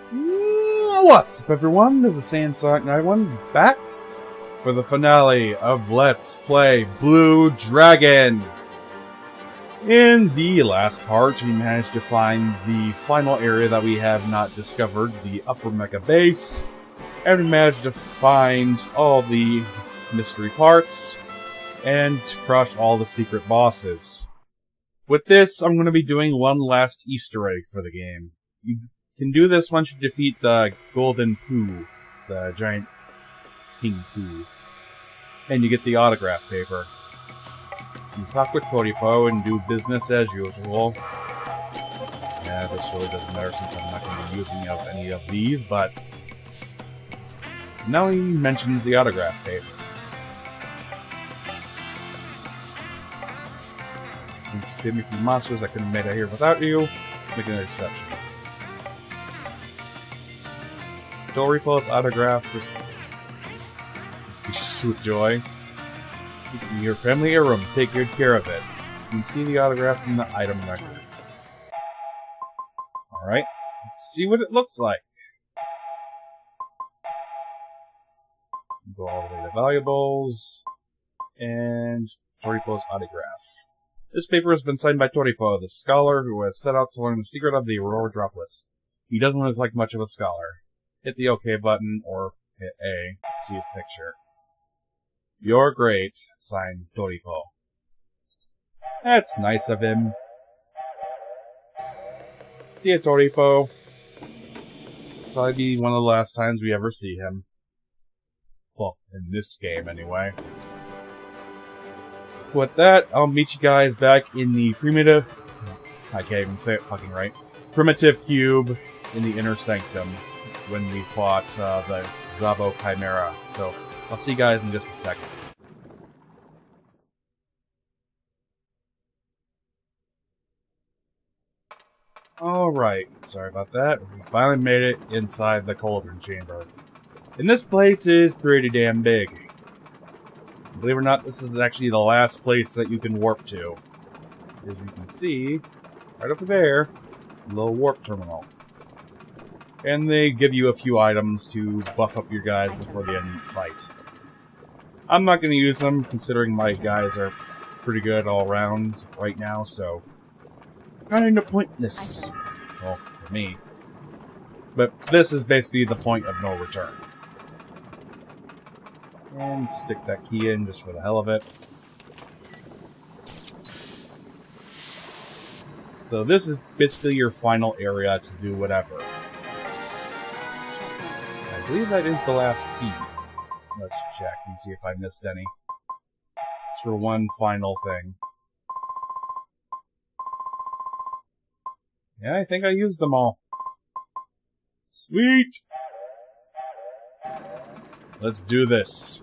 What's up, everyone? This is Saiyan Sonic 91 back for the finale of Let's Play Blue Dragon. In the last part, we managed to find the final area that we have not discovered, the Upper Mecha Base, and we managed to find all the mystery parts and to crush all the secret bosses. With this, I'm going to be doing one last Easter egg for the game. You can do this once you defeat the Golden Poo, the giant King Poo, and you get the autograph paper. You talk with Toripo and do business as usual. Yeah, this really doesn't matter since I'm not going to be using any of these, but now he mentions the autograph paper. You see me from monsters I couldn't have made it here without you. Making an exception. Toripo's autograph for with joy. Your family heirloom, take good care of it. You can see the autograph in the item record. Alright, let's see what it looks like. Go all the way to valuables, and Toripo's autograph. This paper has been signed by Toripo, the scholar who has set out to learn the secret of the Aurora droplets. He doesn't look like much of a scholar. Hit the OK button, or hit A, to see his picture. You're great, signed Toripo. That's nice of him. See ya, Toripo. Probably be one of the last times we ever see him. Well, in this game, anyway. With that, I'll meet you guys back in the primitive... I can't even say it fucking right. Primitive cube in the inner sanctum when we fought the Zabo Chimera. So, I'll see you guys in just a second. Alright, sorry about that. We finally made it inside the cauldron chamber. And this place is pretty damn big. Believe it or not, this is actually the last place that you can warp to. As you can see, right over there, a little warp terminal. And they give you a few items to buff up your guys before the end of the fight. I'm not going to use them, considering my guys are pretty good all around right now, so... kind of pointless. Well, for me. But this is basically the point of no return. And stick that key in just for the hell of it. So this is basically your final area to do whatever. I believe that is the last key. Let's check and see if I missed any. It's for one final thing. Yeah, I think I used them all. Sweet! Let's do this.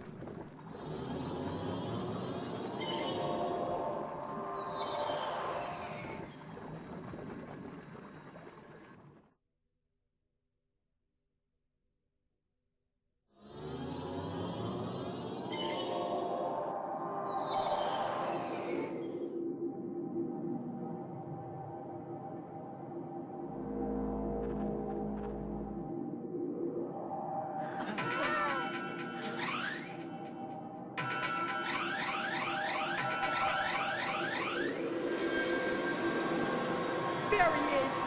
There he is!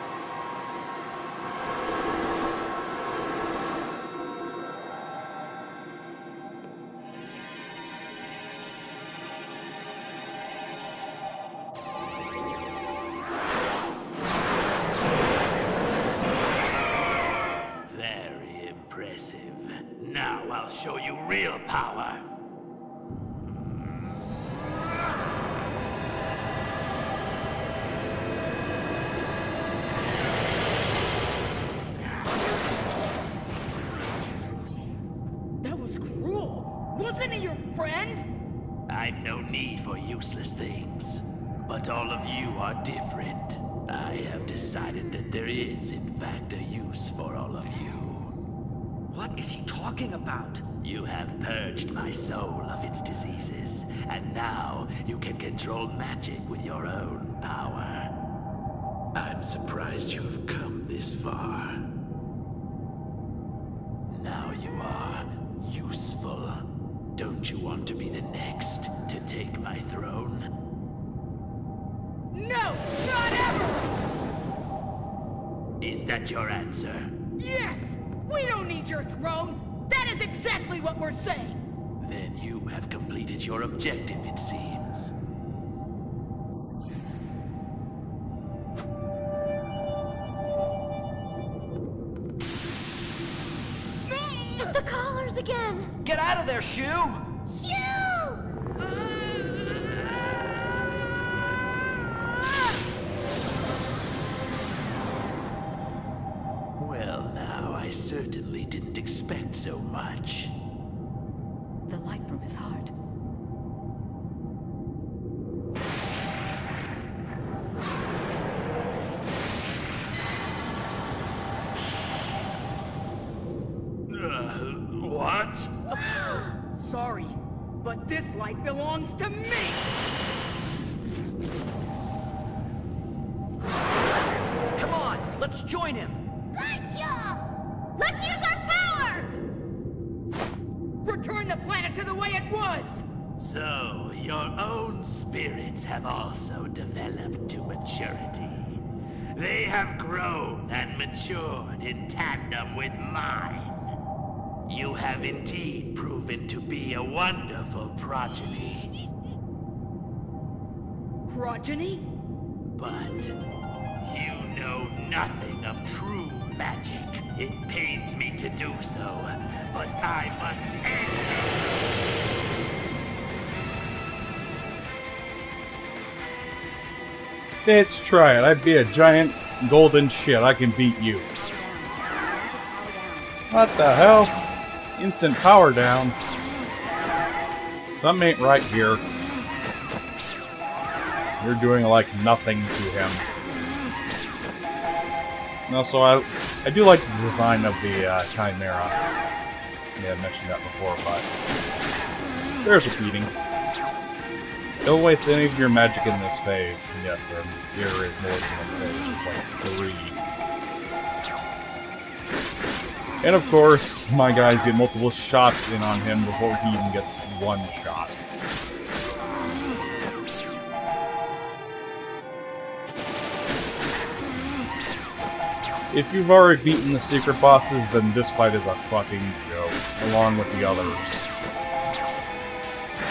Very impressive. Now I'll show you real power. Wasn't he your friend? I've no need for useless things. But all of you are different. I have decided that there is, in fact, a use for all of you. What is he talking about? You have purged my soul of its diseases, and now you can control magic with your own power. I'm surprised you have come this far. you are. Useful. Don't you want to be the next to take my throne? No, not ever! Is that your answer? Yes! We don't need your throne! That is exactly what we're saying! Then you have completed your objective, it seems. The collars again! Get out of there, Shu! Shoo! Well, now, I certainly didn't expect so much. The light from his heart. What? Sorry, but this light belongs to me! Come on, let's join him! Gotcha! Let's use our power! Return the planet to the way it was! So, your own spirits have also developed to maturity. They have grown and matured in tandem with mine. You have indeed proven to be a wonderful progeny. Progeny? But you know nothing of true magic. It pains me to do so, but I must end this. Bitch, try it. I'd be a giant golden shit. I can beat you. What the hell? Instant power down. Something ain't right here. You're doing like nothing to him. And also, I do like the design of the Chimera. Yeah, I mentioned that before, but there's a beating. Don't waste any of your magic in this phase. Yes, there is more than one phase. Like 3. And of course, my guys get multiple shots in on him before he even gets one shot. If you've already beaten the secret bosses, then this fight is a fucking joke, along with the others.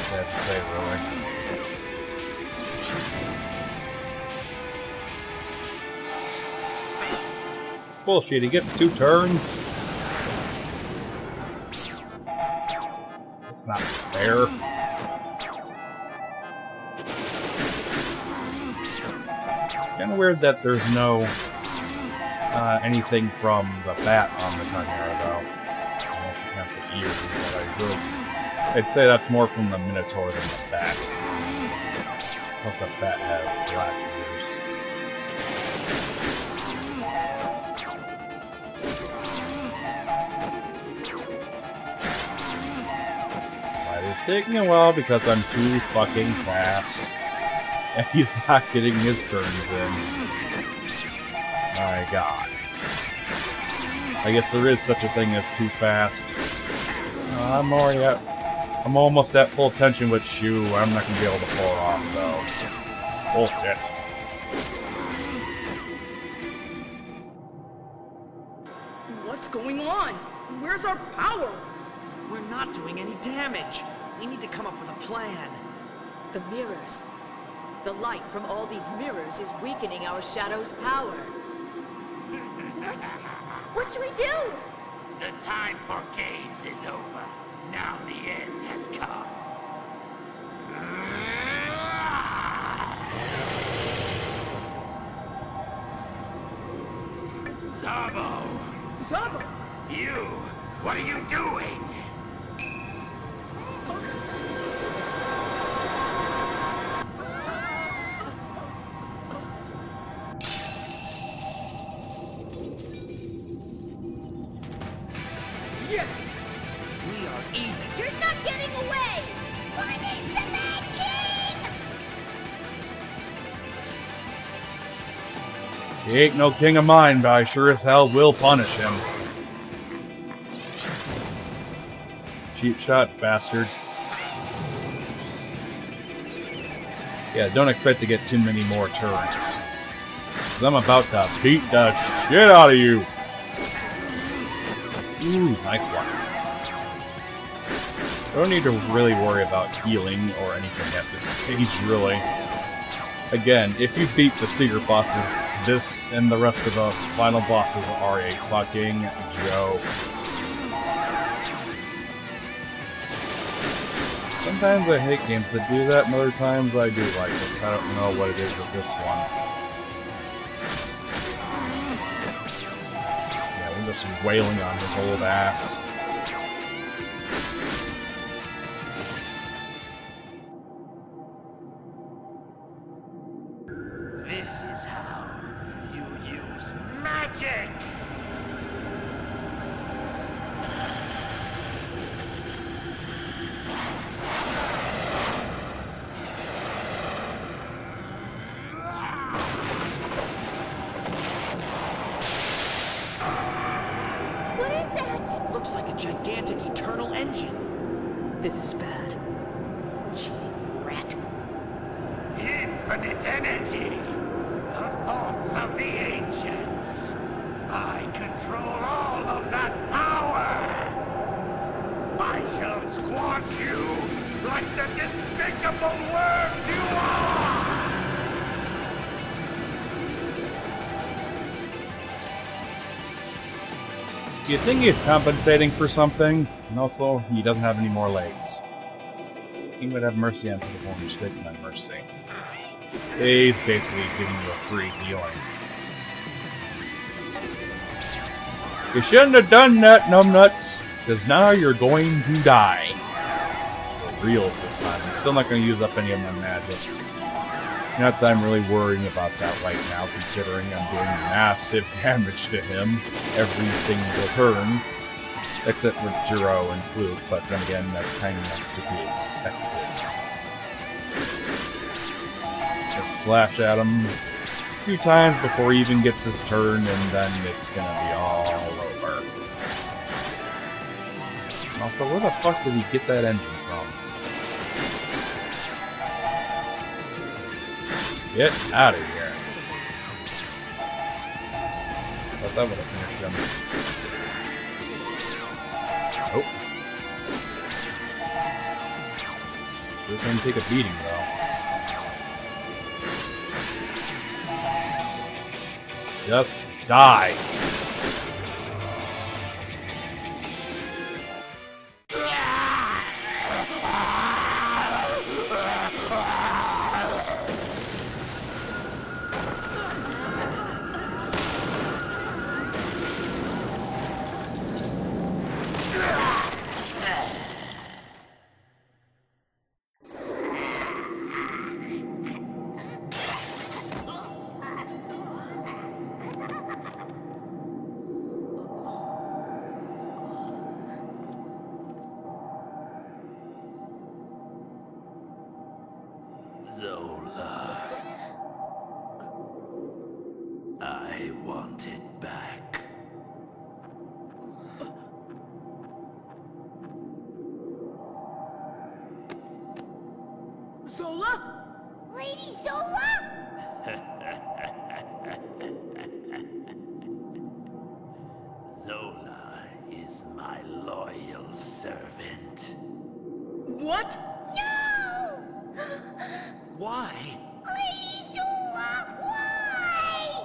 Sad to say, really. Bullshit, he gets 2 turns? That's not fair. Kinda weird that there's no anything from the bat on the Chimera, though. Unless you count the ears, but I'd say that's more from the Minotaur than the bat. Plus the bat has black ears. It's taking a while because I'm too fucking fast. And he's not getting his turns in. My god. I guess there is such a thing as too fast. I'm almost at full tension with Shu. I'm not gonna be able to pull it off though. Bullshit. What's going on? Where's our power? We're not doing any damage. We need to come up with a plan. The mirrors. The light from all these mirrors is weakening our shadow's power. What should we do? The time for games is over. Now the end has come. Zabo! Zabo! You! What are you doing? Yes! We are even. You're not getting away! Punish the Mad King! He ain't no king of mine, but I sure as hell will punish him. cheap shot, bastard. Yeah, don't expect to get too many more turns. 'Cause I'm about to beat the shit out of you! Ooh, nice one. Don't need to really worry about healing or anything at this stage, really. Again, if you beat the secret bosses, this and the rest of the final bosses are a fucking joke. Sometimes I hate games that do that, and other times I do like it. I don't know what it is with this one. Yeah, we're just wailing on his old ass. This is how you use magic! What is that? Looks like a gigantic eternal engine. This is bad. Cheating rat. Infinite energy! The thoughts of the ancients! I control all of that power! I shall squash you like the despicable worms you are! Do you think he's compensating for something? And also, he doesn't have any more legs. He would have mercy on people who are taking on mercy. He's basically giving you a free healing. You shouldn't have done that, numbnuts, because now you're going to die. For reals this time. I'm still not going to use up any of my magic. Not that I'm really worrying about that right now, considering I'm doing massive damage to him every single turn. Except for Jiro and Fluke, but then again, that's kind enough to be expected. Just slash at him a few times before he even gets his turn, and then it's gonna be all over. Also, where the fuck did he get that engine from? Get out of here. Thought that would have finished him. Nope. This thing take a beating, though. Just die. Zola. I want it back. Zola? Lady Zola? Zola is my loyal servant. What? No! Why? Lady Zola, why?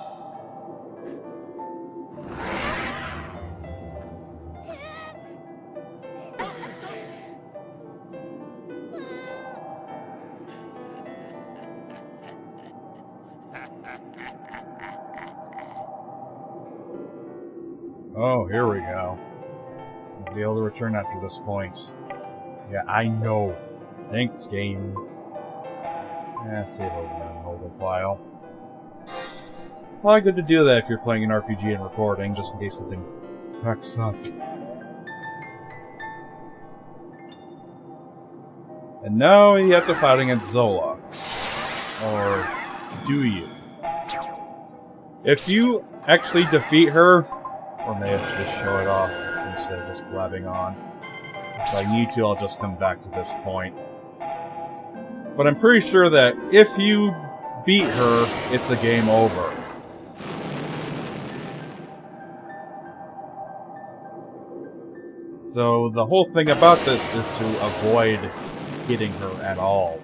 Oh, here we go. I'll be able to return after this point. Yeah, I know. Thanks, game. Save over that mobile file. Probably good to do that if you're playing an RPG and recording, just in case the thing fucks up. And now you have to fight against Zola. Or do you? If you actually defeat her, or may I just show it off instead of just blabbing on. If I need to, I'll just come back to this point. But I'm pretty sure that if you beat her, it's a game over. So the whole thing about this is to avoid hitting her at all.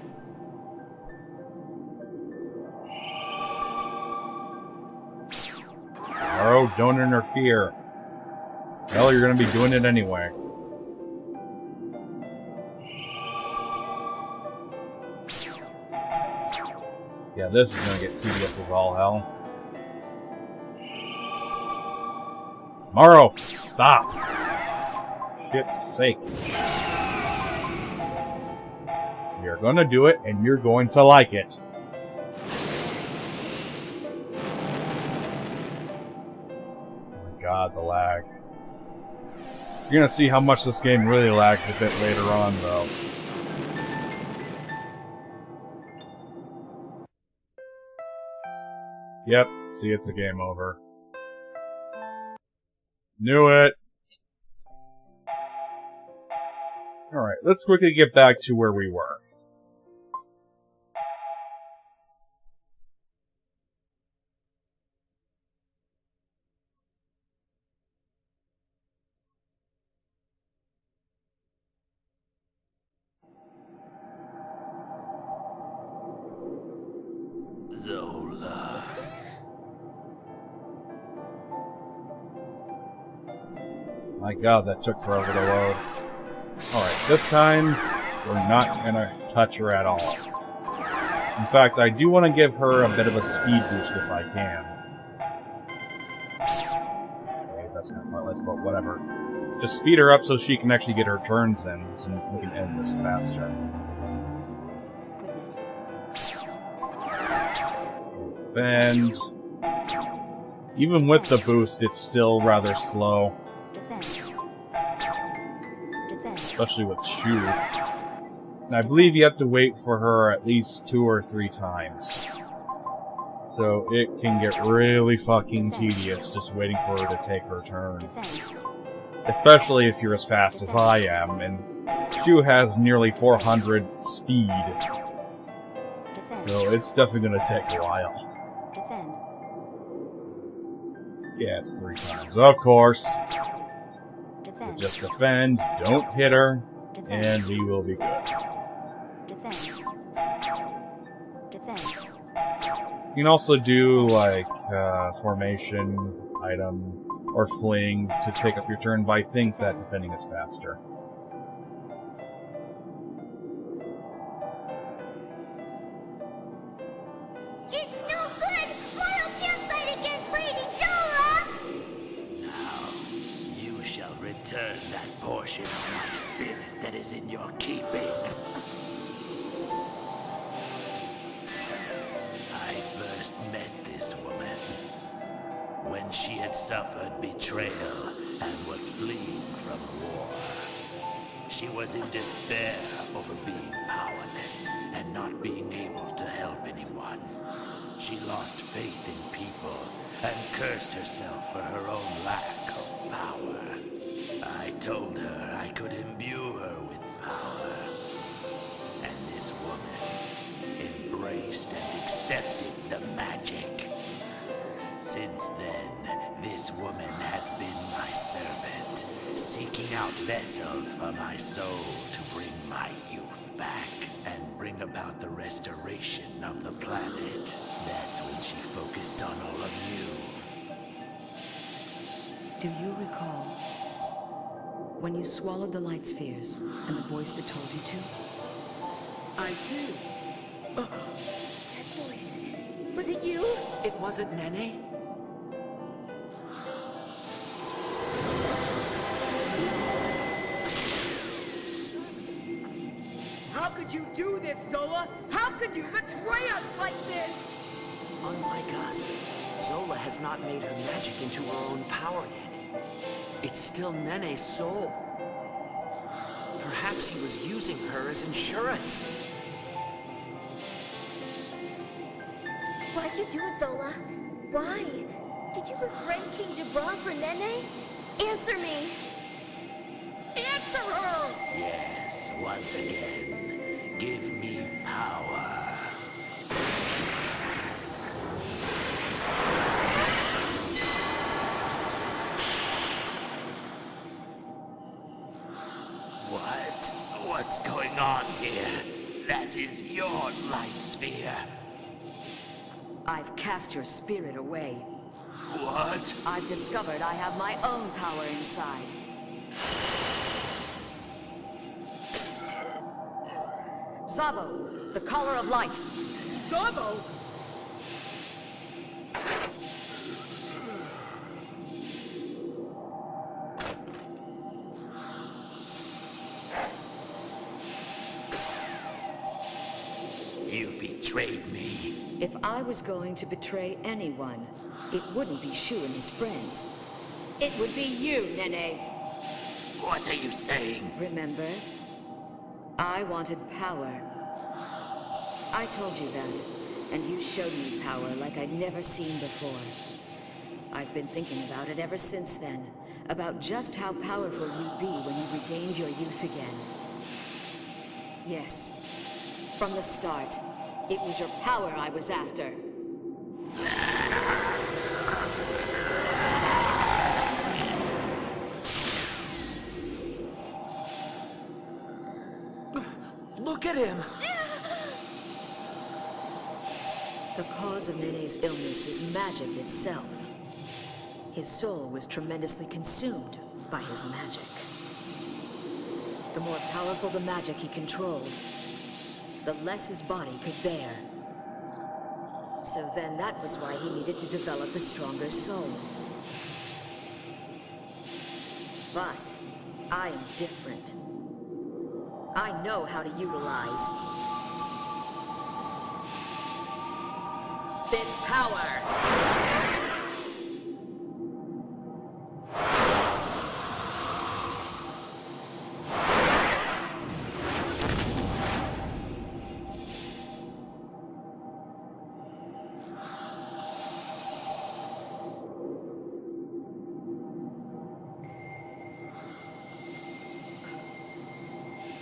Maro, don't interfere. Hell, you're gonna be doing it anyway. Yeah, this is gonna get tedious as all hell. Maro, stop! Shit's sake. You're gonna do it, and you're going to like it. Oh my god, the lag. You're gonna see how much this game really lags a bit later on, though. Yep, see, it's a game over. Knew it! Alright, let's quickly get back to where we were. Zola. My god, that took forever to load. Alright, this time, we're not gonna touch her at all. In fact, I do want to give her a bit of a speed boost if I can. Okay, that's kind of pointless, but whatever. Just speed her up so she can actually get her turns in, so we can end this faster. Defend. Even with the boost, it's still rather slow. Especially with Shu. And I believe you have to wait for her at least 2 or 3 times. So it can get really fucking tedious just waiting for her to take her turn. Especially if you're as fast as I am, and Shu has nearly 400 speed. So it's definitely gonna take a while. Yeah, it's 3 times. Of course. So just defend, don't hit her, and we will be good. You can also do, like, formation, item, or fling to take up your turn, but I think that defending is faster. It's no good! Maro can't fight against Lady Zola! Now, you shall return that portion of my spirit that is in your keeping. I first met this woman when she had suffered betrayal and was fleeing from war. She was in despair over being powerless and not being able to help anyone. She lost faith in people and cursed herself for her own lack of power. I told her I could imbue her with power. And this woman embraced and accepted the magic. Since then, this woman has been my servant, seeking out vessels for my soul to bring my youth back and bring about the restoration of the planet. That's when she focused on all of you. Do you recall when you swallowed the light spheres and the voice that told you to? I do. That voice. Was it you? It wasn't Nene? How could you do this, Zola? How could you betray us like this? Unlike us, Zola has not made her magic into her own power yet. It's still Nene's soul. Perhaps he was using her as insurance. Why'd you do it, Zola? Why? Did you befriend King Jabra for Nene? Answer me! Answer her! once again. Give me power. What's going on here? That is your light sphere. I've cast your spirit away. What? I've discovered I have my own power inside. Zabo, the Caller of Light. Zabo? You betrayed me. If I was going to betray anyone, it wouldn't be Shu and his friends. It would be you, Nene. What are you saying? Remember? I wanted power. I told you that, and you showed me power like I'd never seen before. I've been thinking about it ever since then, about just how powerful you'd be when you regained your youth again. Yes, from the start, it was your power I was after. Look at him! The cause of Nene's illness is magic itself. His soul was tremendously consumed by his magic. The more powerful the magic he controlled, the less his body could bear. So then that was why he needed to develop a stronger soul. But I am different. I know how to utilize this power.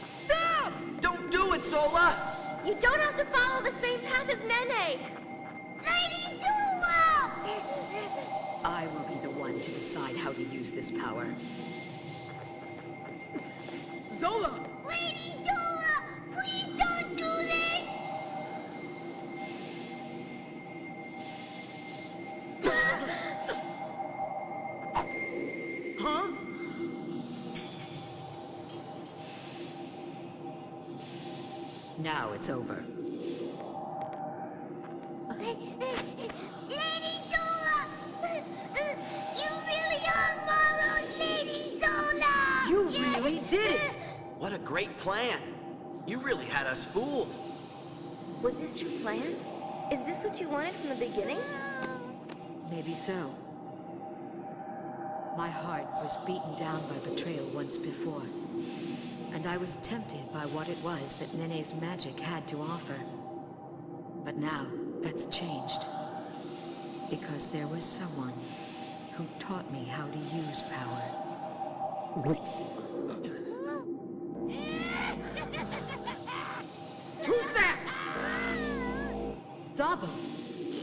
Stop! Don't do it, Zola! You don't have to follow the same path as Nene! Lady Zula! I will be the one to decide how to use this power. Zola! Lady Zula! Please don't do this! Huh? Now it's over. Lady Zola! You really are Marlo's Lady Zola! You really did it! What a great plan. You really had us fooled. Was this your plan? Is this what you wanted from the beginning? Maybe so. My heart was beaten down by betrayal once before, and I was tempted by what it was that Nene's magic had to offer. But now, that's changed. Because there was someone who taught me how to use power. Who's that? Zabo!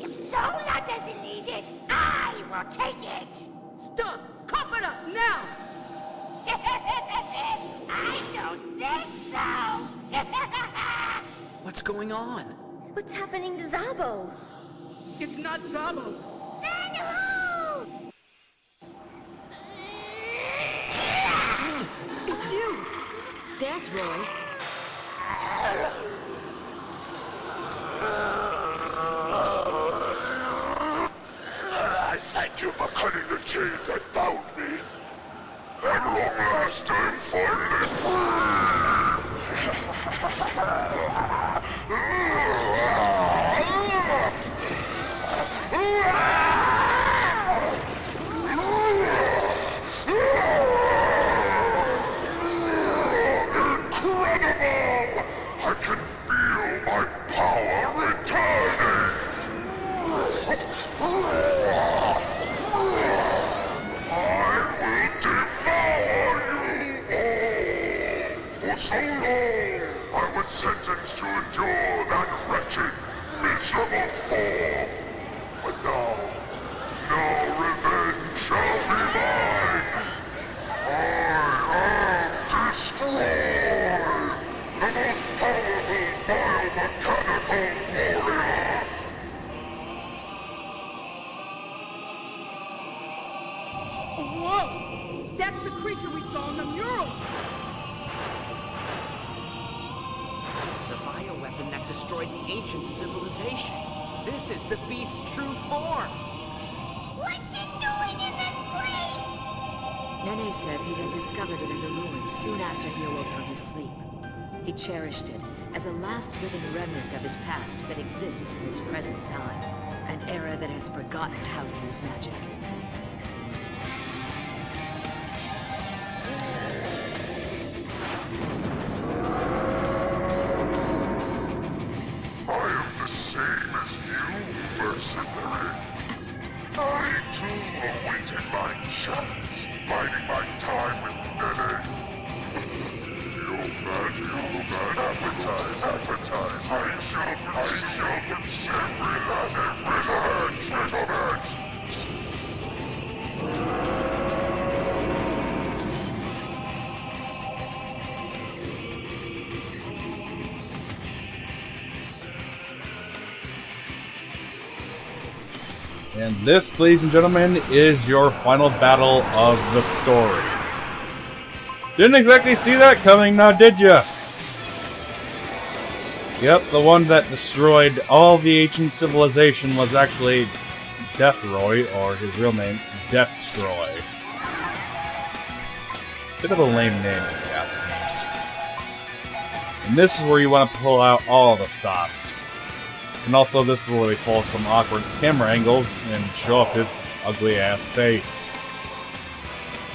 If Zola doesn't need it, I will take it! Stop! Cough it up, now! I don't think so! What's going on? What's happening to Zabo? It's not Zabo. Then who? It's you! Dance, Roy. I thank you for cutting the chains that bound me. And long lasting Incredible! I can feel my power returning! I will devour you all For so long, I was sentenced to endure that wretched, miserable form. But now revenge shall be mine. I am Destroy, the most powerful biomechanical warrior. Whoa! That's the creature we saw in the murals! The bioweapon that destroyed the ancient civilization. This is the beast's true form. What's it doing in this place? Nene said he had discovered it in the ruins soon after he awoke from his sleep. He cherished it as a last living remnant of his past that exists in this present time. An era that has forgotten how to use magic. I am the same as you, mercenary. I too awaited my chance, biding my time with Nene. Your bad appetite. I shall consume every bit of it. And this, ladies and gentlemen, is your final battle of the story. Didn't exactly see that coming, now did ya? Yep, the one that destroyed all the ancient civilization was actually Deathroy, or his real name, Destroy. Bit of a lame name, if you ask me. And this is where you want to pull out all the stops. And also, this is where we pull some awkward camera angles and show up his ugly-ass face.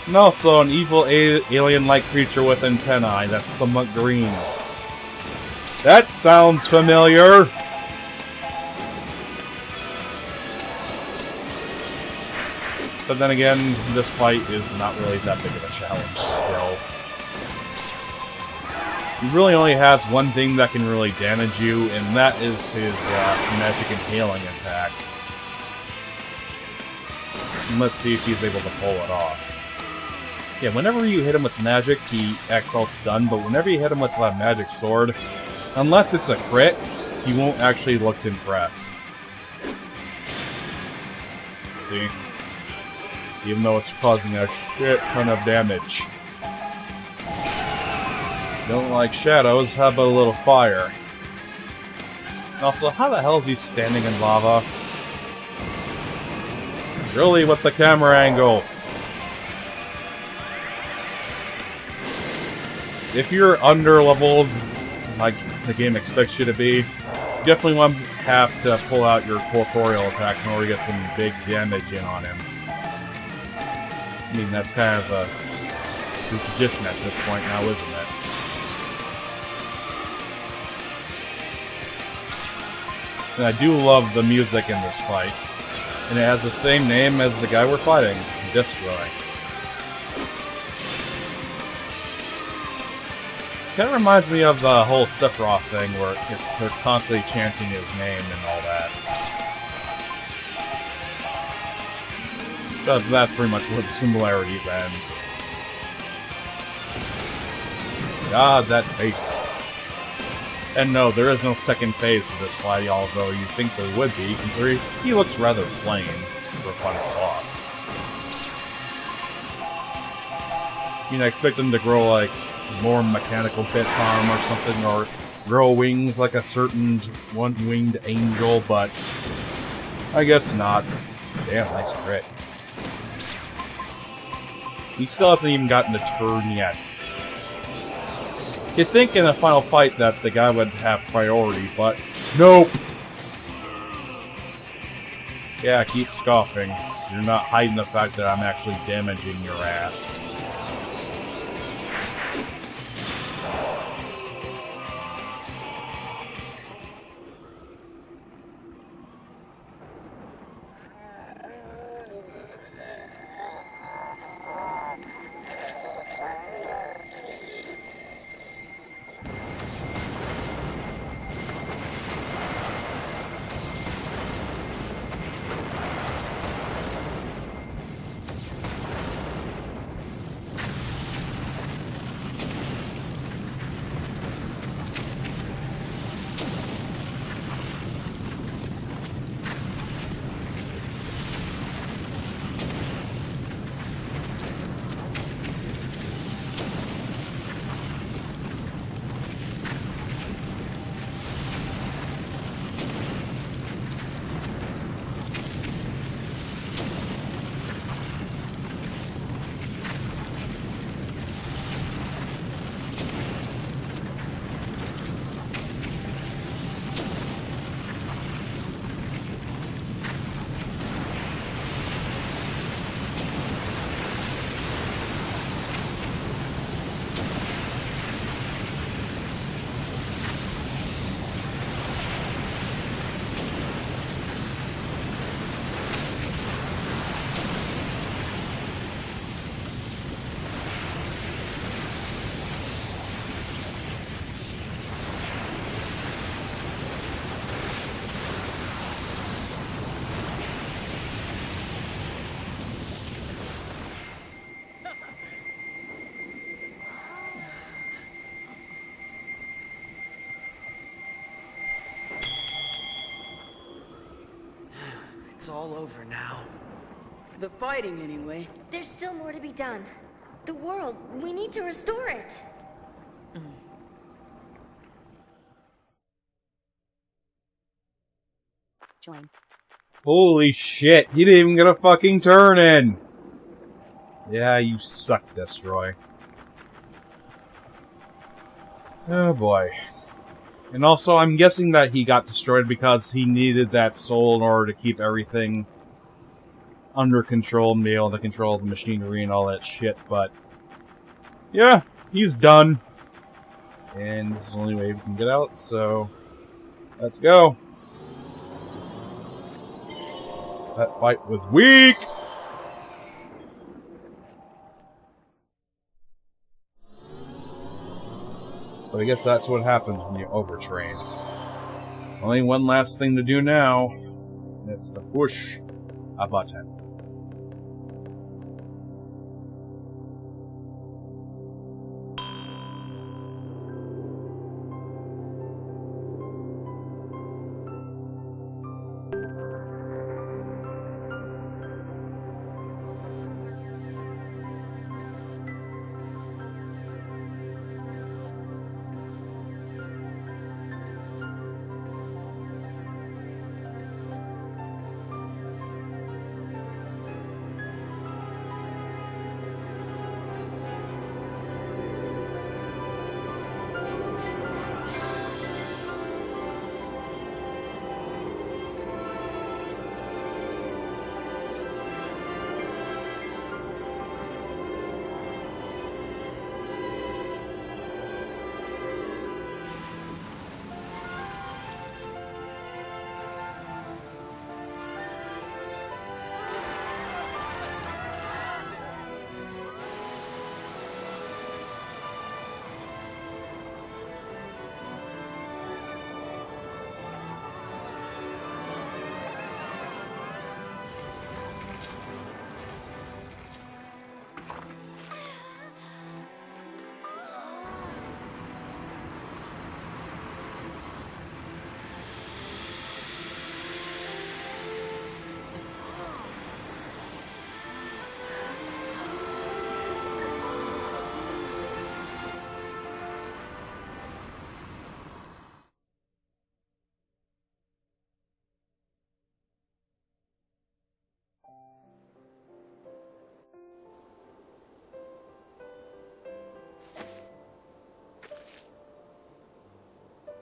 And also, an evil alien-like creature with antennae that's somewhat green. That sounds familiar! But then again, this fight is not really that big of a challenge still. He really only has one thing that can really damage you, and that is his magic impaling attack. And let's see if he's able to pull it off. Yeah, whenever you hit him with magic, he acts all stunned, but whenever you hit him with a magic sword, unless it's a crit, he won't actually look impressed. See? Even though it's causing a shit ton of damage. Don't like shadows, how about a little fire? Also, how the hell is he standing in lava? Really, with the camera angles? If you're under-leveled, like the game expects you to be, you definitely want to have to pull out your corporeal attack in order to get some big damage in on him. I mean, that's kind of a tradition at this point now, isn't it? And I do love the music in this fight. And it has the same name as the guy we're fighting, Destroy. Kind of reminds me of the whole Sephiroth thing where they're constantly chanting his name and all that. But that's pretty much where the similarities end. God, that face. And no, there is no second phase to this fight, although you think there would be. He looks rather plain for a final boss. You know, I expect him to grow, like, more mechanical bits on him or something, or grow wings like a certain one-winged angel, but I guess not. Damn, nice crit. He still hasn't even gotten a turn yet. You'd think in a final fight that the guy would have priority, but nope! Yeah, keep scoffing. You're not hiding the fact that I'm actually damaging your ass. all over now. The fighting, anyway. There's still more to be done. The world, we need to restore it. Join. Holy shit, he didn't even get a fucking turn in! Yeah, you suck, Destroy. Oh boy. And also, I'm guessing that he got destroyed because he needed that soul in order to keep everything under control and be able to control the machinery and all that shit, but yeah, he's done. And this is the only way we can get out, so let's go. That fight was weak! But I guess that's what happens when you overtrain. Only one last thing to do now, and it's to push a button.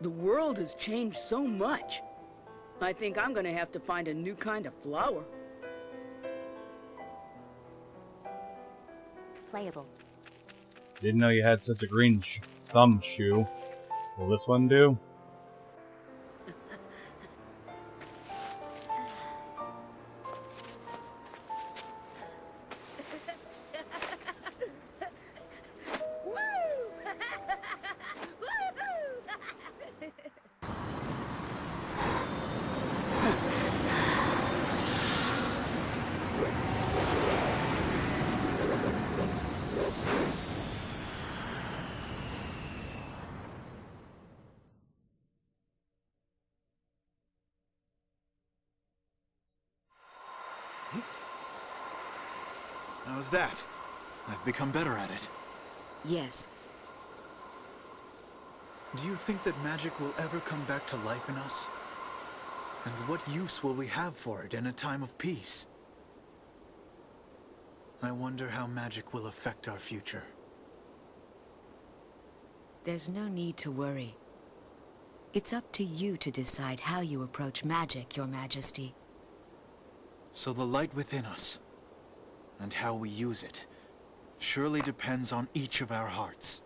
The world has changed so much. I think I'm gonna have to find a new kind of flower. Playable. Didn't know you had such a green thumb shoe. Will this one do? How's that? I've become better at it. Yes. Do you think that magic will ever come back to life in us? And what use will we have for it in a time of peace? I wonder how magic will affect our future. There's no need to worry. It's up to you to decide how you approach magic, Your Majesty. So the light within us, and how we use it, surely depends on each of our hearts.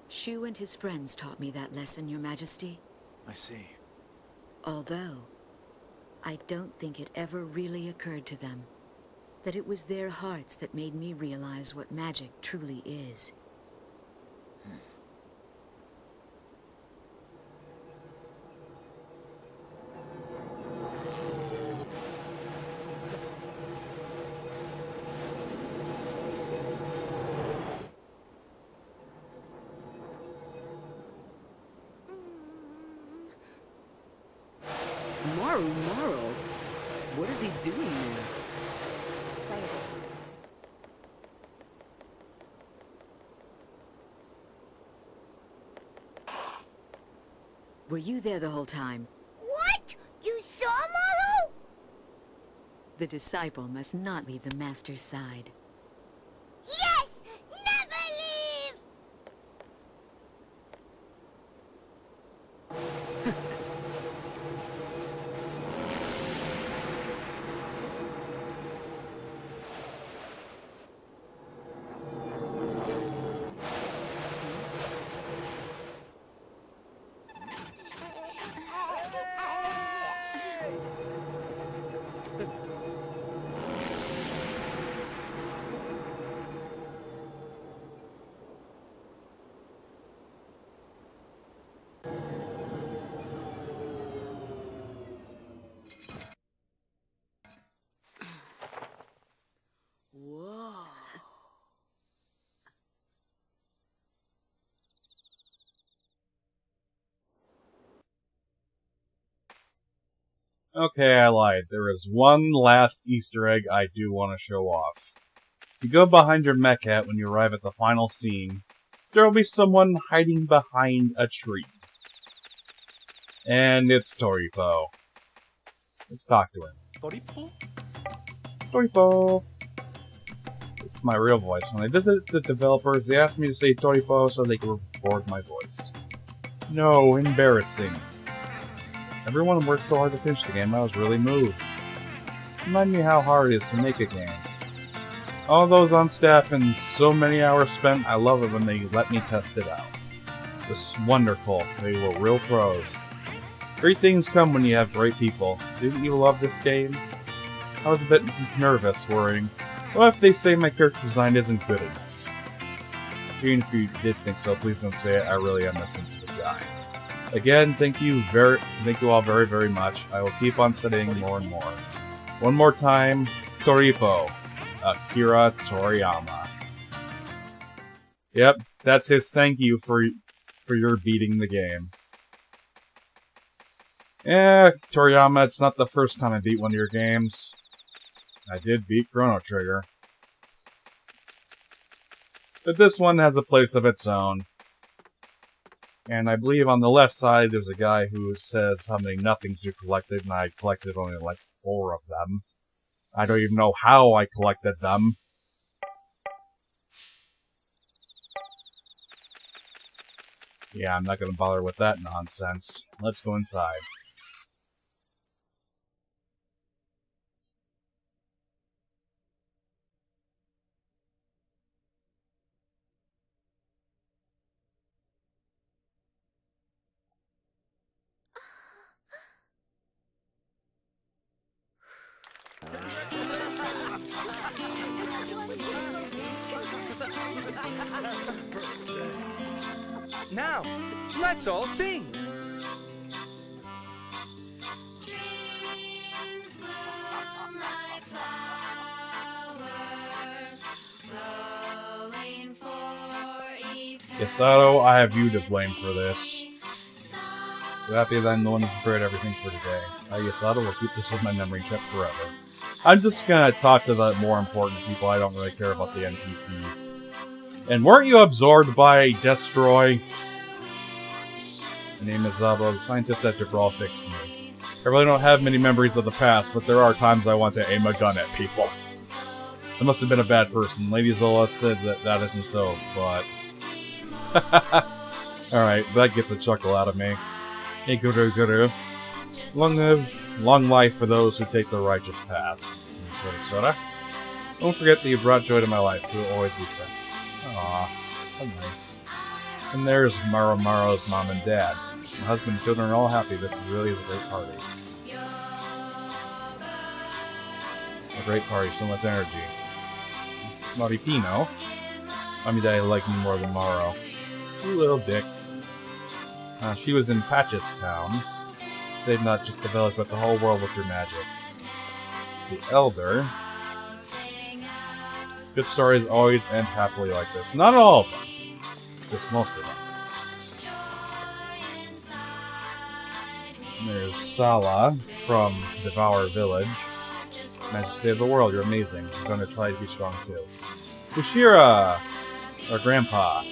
Shu and his friends taught me that lesson, Your Majesty. I see. Although, I don't think it ever really occurred to them that it was their hearts that made me realize what magic truly is. Maru, what is is he doing there? Were you there the whole time? What? You saw Morrow? The disciple must not leave the master's side. Yes! Never leave! Whoa. Okay, I lied. There is one last Easter egg I do want to show off. If you go behind your mech hat when you arrive at the final scene, there will be someone hiding behind a tree. And it's Toripo. Let's talk to him. Toripo? Toripo! This is my real voice. When I visit the developers, they ask me to say Toripo so they can record my voice. No, embarrassing. Everyone worked so hard to finish the game, I was really moved. Remind me how hard it is to make a game. All those on staff and so many hours spent, I love it when they let me test it out. It's wonderful. They were real pros. Great things come when you have great people. Didn't you love this game? I was a bit nervous, worrying, what if they say my character design isn't good enough? Even if you did think so, please don't say it. I really am a sensitive guy. Again, thank you all very, very much. I will keep on studying more and more. One more time, Toripo, Akira Toriyama. Yep, that's his thank you for your beating the game. Yeah, Toriyama, it's not the first time I beat one of your games. I did beat Chrono Trigger. But this one has a place of its own. And I believe on the left side there's a guy who says how many nothings you collected, and I collected only like 4 of them. I don't even know how I collected them. Yeah, I'm not gonna bother with that nonsense. Let's go inside. Now, let's all sing. Dreams bloom like flowers, growing for eternity. Yasato, I have you to blame for this. So happy that I'm the one who prepared everything for today. Yasato will keep this in my memory chip forever. I'm just gonna talk to the more important people. I don't really care about the NPCs. And weren't you absorbed by Destroy? My name is Zabo, the scientist at Jabral fixed me. I really don't have many memories of the past, but there are times I want to aim a gun at people. I must have been a bad person. Lady Zola said that that isn't so, but... Alright, that gets a chuckle out of me. Hey, Guru Guru. Long life for those who take the righteous path. Soda. Don't forget that you brought joy to my life. We'll always be friends. Aww, so nice. And there's Maro's mom and dad. My husband and children are all happy. This is really a great party. A great party, so much energy. Maripino. Mommy Daddy like me more than Maro. You little dick. She was in Patches Town. Saved not just the village, but the whole world with your magic. The Elder. Good stories always end happily like this. Not all of them. Just most of them. And there's Sala from Devour Village. Managed to save the world. You're amazing. I'm going to try to be strong too. Kushira, our grandpa.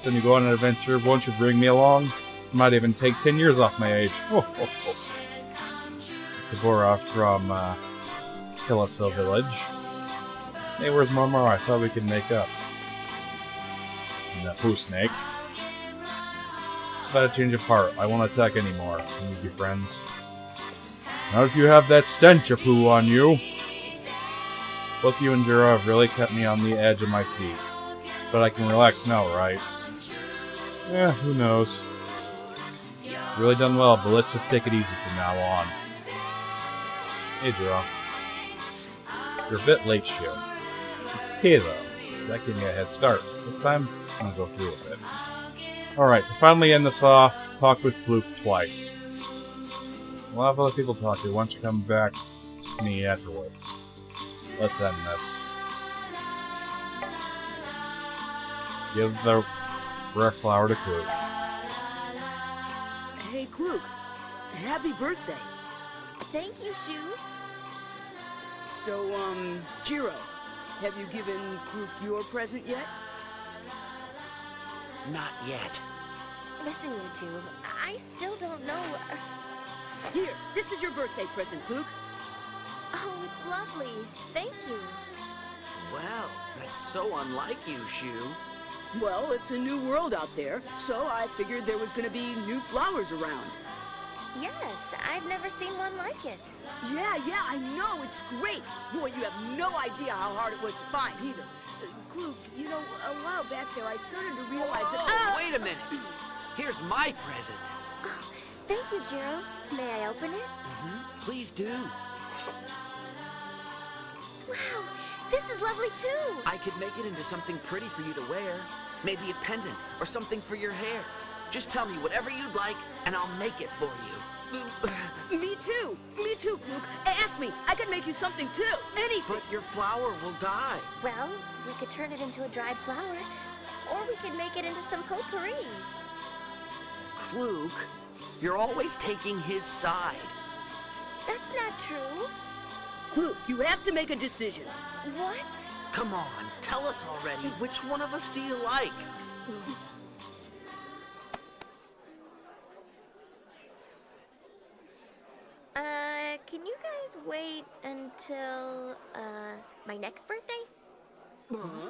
Then you go on an adventure. Won't you bring me along? It might even take 10 years off my age. Oh, oh, oh. Deborah from Killaso Village. Hey, where's Marmar? I thought we could make up. Pooh Snake. About a change of heart. I won't attack anymore. Can we be friends? Not if you have that stench of poo on you. Both you and Jiro have really kept me on the edge of my seat. But I can relax now, right? Yeah, who knows. Really done well, but let's just take it easy from now on. Hey, Jiro. You're a bit late, Shu. It's okay, though. That gave me a head start. This time, I'm gonna go through with it. Alright, to finally end this off, talk with Fluke twice. We'll have other people to talk to. Why don't you come back to me afterwards? Let's end this. Give the rare flower to Cluke. Hey, Cluke. Happy birthday. Thank you, Shu. So, Jiro, have you given Cluke your present yet? Not yet. Listen, you two, I still don't know. Here, this is your birthday present, Cluke. Oh, it's lovely. Thank you. Well, that's so unlike you, Shu. Well, it's a new world out there, so I figured there was gonna be new flowers around. Yes, I've never seen one like it. Yeah, I know, it's great. Boy, you have no idea how hard it was to find either. Cluke, you know, a while back there, I started to realize that... Wait a minute! Here's my present. Oh, thank you, Jiro. May I open it? Please do. Wow, this is lovely too. I could make it into something pretty for you to wear. Maybe a pendant or something for your hair. Just tell me whatever you'd like, and I'll make it for you. Me too, Cluke. Ask me, I could make you something too. Anything. But your flower will die. Well, we could turn it into a dried flower, or we could make it into some potpourri. Cluke, you're always taking his side. That's not true. Cluke, you have to make a decision. What? Come on, tell us already. Which one of us do you like? Can you guys wait until, my next birthday? Huh?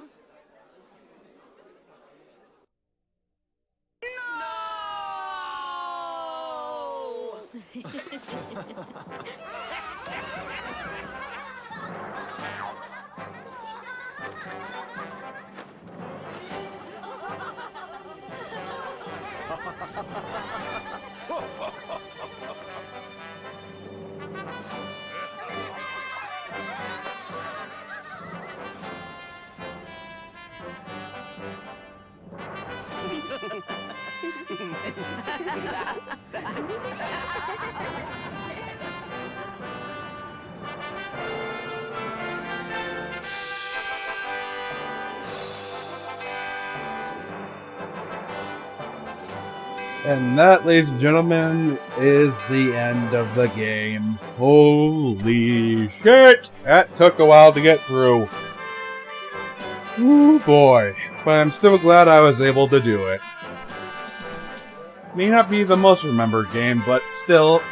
And that, ladies and gentlemen, is the end of the game. Holy shit! That took a while to get through. Ooh boy. But I'm still glad I was able to do it. May not be the most remembered game, but still,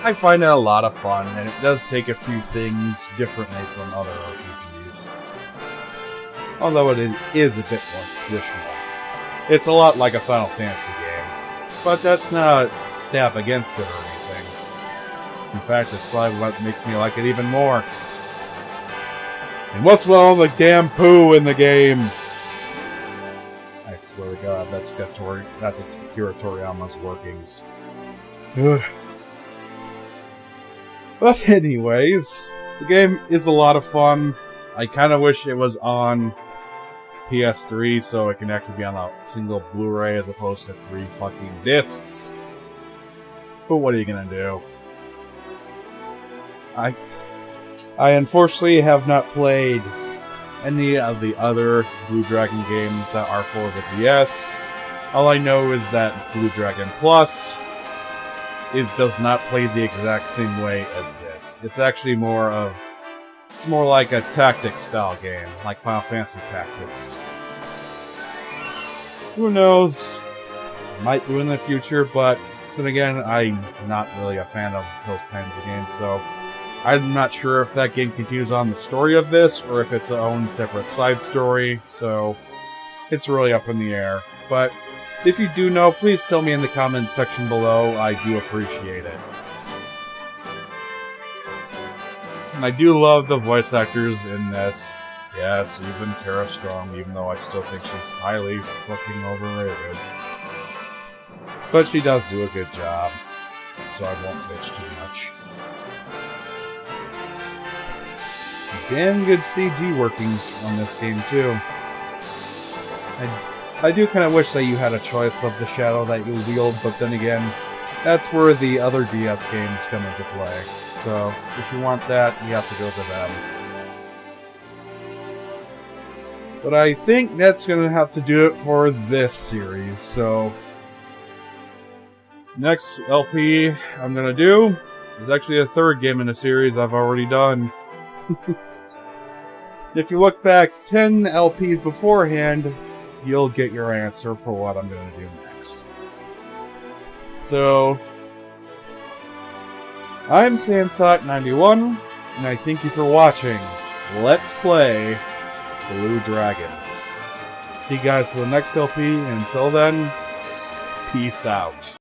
I find it a lot of fun, and it does take a few things differently from other RPGs. Although it is a bit more traditional. It's a lot like a Final Fantasy game. But that's not a stab against it or anything. In fact, it's probably what makes me like it even more. And what's with all the damn poo in the game? I swear to God, that's Akira Toriyama's workings. Ugh. But anyways, the game is a lot of fun. I kind of wish it was on PS3 so it can actually be on a single Blu-ray as opposed to 3 fucking discs. But what are you gonna do? I unfortunately have not played any of the other Blue Dragon games that are for the DS. All I know is that Blue Dragon Plus, it does not play the exact same way as this. It's actually more of it's more like a tactics style game, like Final Fantasy Tactics. Who knows? Might do in the future, but then again, I'm not really a fan of those kinds of games, so I'm not sure if that game continues on the story of this, or if it's its own separate side story, so it's really up in the air. But if you do know, please tell me in the comments section below. I do appreciate it. And I do love the voice actors in this. Yes, even Tara Strong, even though I still think she's highly fucking overrated. But she does do a good job, so I won't bitch too much. Damn good CG workings on this game, too. I do kind of wish that you had a choice of the shadow that you wield, but then again, that's where the other DS games come into play. So, if you want that, you have to go to them. But I think that's going to have to do it for this series, so next LP I'm going to do is actually a third game in a series I've already done. If you look back 10 LPs beforehand, you'll get your answer for what I'm going to do next. So, I'm Saiyan91, and I thank you for watching Let's Play Blue Dragon. See you guys for the next LP, and until then, peace out.